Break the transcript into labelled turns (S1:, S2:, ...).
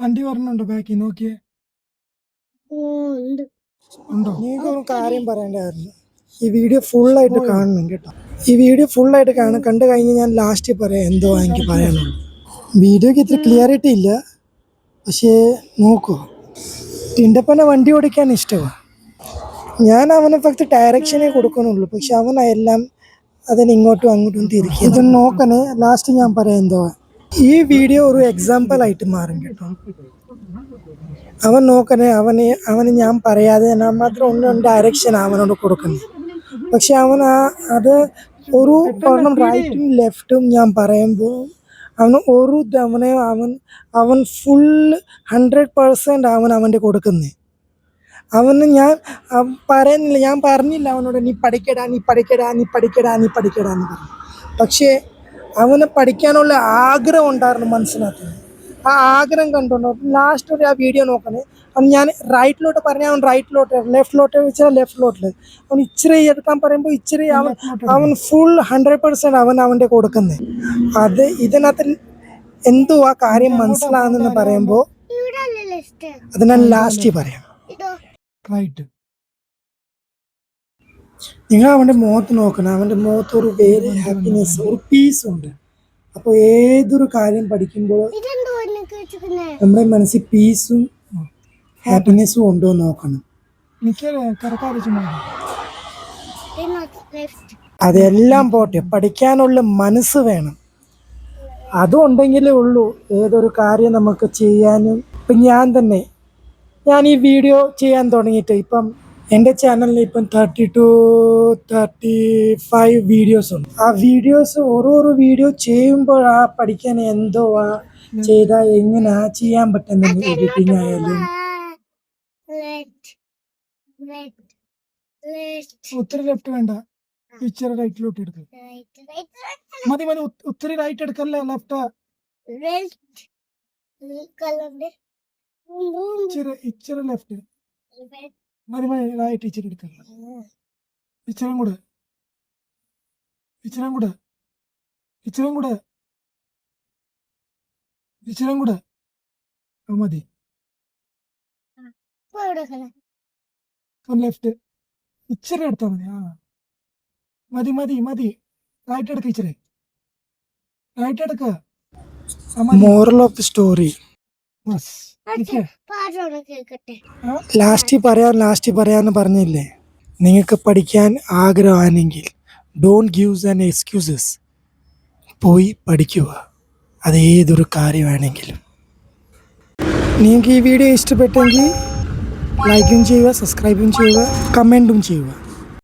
S1: വണ്ടി പറഞ്ഞുണ്ടോ ബാക്കി നോക്കിയേ? ഉണ്ടോ?
S2: നീക്കൊരു കാര്യം പറയേണ്ടതായിരുന്നു. ഈ വീഡിയോ ഫുള്ളായിട്ട് കാണണം കേട്ടോ. ഈ വീഡിയോ ഫുള്ളായിട്ട് കാണണം. കണ്ടു കഴിഞ്ഞ് ഞാൻ ലാസ്റ്റ് പറയാം എന്തോ എനിക്ക് പറയാനുള്ളൂ. വീഡിയോക്ക് ഇത്ര ക്ലിയറിറ്റി ഇല്ല, പക്ഷേ നോക്കൂ, ടിൻഡപ്പനെ വണ്ടി ഓടിക്കാൻ ഇഷ്ടമാണ്. ഞാൻ അവനെ ഫസ്റ്റ് ഡയറക്ഷനേ കൊടുക്കുന്നുള്ളൂ, പക്ഷെ അവനെല്ലാം അതിന് ഇങ്ങോട്ടും അങ്ങോട്ടും തിരിക്കും. ഇത് നോക്കണേ, ലാസ്റ്റ് ഞാൻ പറയാം എന്തോ. ഈ വീഡിയോ ഒരു എക്സാമ്പിൾ ആയിട്ട് മാറും കേട്ടോ. അവൻ നോക്കണേ, അവന് ഞാൻ പറയാതെ ഞാൻ മാത്രം ഒന്നും ഡയറക്ഷൻ അവനോട് കൊടുക്കുന്നത്. പക്ഷെ അത് ഒരു റൈറ്റും ലെഫ്റ്റും ഞാൻ പറയുമ്പോൾ അവൻ ഫുൾ 100% അവൻ്റെ കൊടുക്കുന്നത്. ഞാൻ പറയുന്നില്ല, ഞാൻ പറഞ്ഞില്ല അവനോട് നീ പഠിക്കടാ എന്ന് പറഞ്ഞു. പക്ഷേ അവന് പഠിക്കാനുള്ള ആഗ്രഹം ഉണ്ടായിരുന്നു മനസ്സിനകത്ത്. ആ ആഗ്രഹം കണ്ടുകൊണ്ട് ലാസ്റ്റ് ആ വീഡിയോ നോക്കണേ. ഞാൻ റൈറ്റിലോട്ട് പറഞ്ഞാൽ അവൻ റൈറ്റിലോട്ട്, ലെഫ്റ്റിലോട്ട് വെച്ചാൽ ലെഫ്റ്റിലോട്ട്. അവൻ ഇച്ചിരി എടുക്കാൻ പറയുമ്പോൾ ഇച്ചിരി അവൻ ഫുൾ 100% അവൻ്റെ കൊടുക്കുന്നത്. ഇതിനകത്ത് എന്തോ ആ കാര്യം മനസ്സിലാകുന്നെന്ന് പറയുമ്പോൾ അത് ഞാൻ ലാസ്റ്റ് പറയാം. നിങ്ങൾ അവൻ്റെ മുഖത്ത് നോക്കണം. അവൻ്റെ മുഖത്ത് ഒരു വേറെ ഹാപ്പിനെസ്, ഒരു പീസ് ഉണ്ട്. അപ്പോൾ ഏതൊരു കാര്യം പഠിക്കുമ്പോൾ നമ്മുടെ മനസ്സിൽ പീസും ഹാപ്പിനെസ്സും ഉണ്ടോ എന്ന് നോക്കണം. അതെല്ലാം പോട്ടെ, പഠിക്കാനുള്ള മനസ്സ് വേണം. അതുണ്ടെങ്കിലേ ഉള്ളൂ ഏതൊരു കാര്യം നമുക്ക് ചെയ്യാനും. ഇപ്പം ഞാൻ ഈ വീഡിയോ ചെയ്യാൻ തുടങ്ങിയിട്ട് ഇപ്പം എൻ്റെ ചാനലിൽ ഇപ്പം 30 to 35 വീഡിയോസ് ഉണ്ട്. ആ വീഡിയോസ് ഓരോരോ വീഡിയോ ചെയ്യുമ്പോൾ പഠിക്കാൻ എന്തോ ചെയ്താൽ എങ്ങനെയാ ചെയ്യാൻ പറ്റുന്നത്. എഡിറ്റിംഗ് ആയാലും
S1: ഒത്തിരി ലെഫ്റ്റ് വേണ്ട, ഇച്ചിരി റൈറ്റിലോട്ട് എടുക്കുക. മതി, ഒത്തിരി റൈറ്റ് എടുക്കല്ലേ, ലെഫ്റ്റ് ഇച്ചിരി ലെഫ്റ്റ് മതി, റൈറ്റ് ഇച്ചിരി എടുക്കല്ല. ഇച്ചിരം കൂടെ മതി. ലെഫ്റ്റ് ഇച്ചിരി എടുത്താൽ മതി. മതി റൈറ്റ് എടുക്ക, ഇച്ചിരി റൈറ്റ് എടുക്ക.
S2: Moral of the story last പറയാന്ന് പറഞ്ഞില്ലേ. നിങ്ങൾക്ക് പഠിക്കാൻ ആഗ്രഹമാണെങ്കിൽ ഡോണ്ട് ഗീവ്സ് ആൻ എക്സ്ക്യൂസസ്. പോയി പഠിക്കുക, അത് ഏതൊരു കാര്യമാണെങ്കിലും. നിങ്ങൾക്ക് ഈ വീഡിയോ ഇഷ്ടപ്പെട്ടെങ്കിൽ ലൈക്കും ചെയ്യുക, സബ്സ്ക്രൈബും ചെയ്യുക, കമൻറ്റും ചെയ്യുക.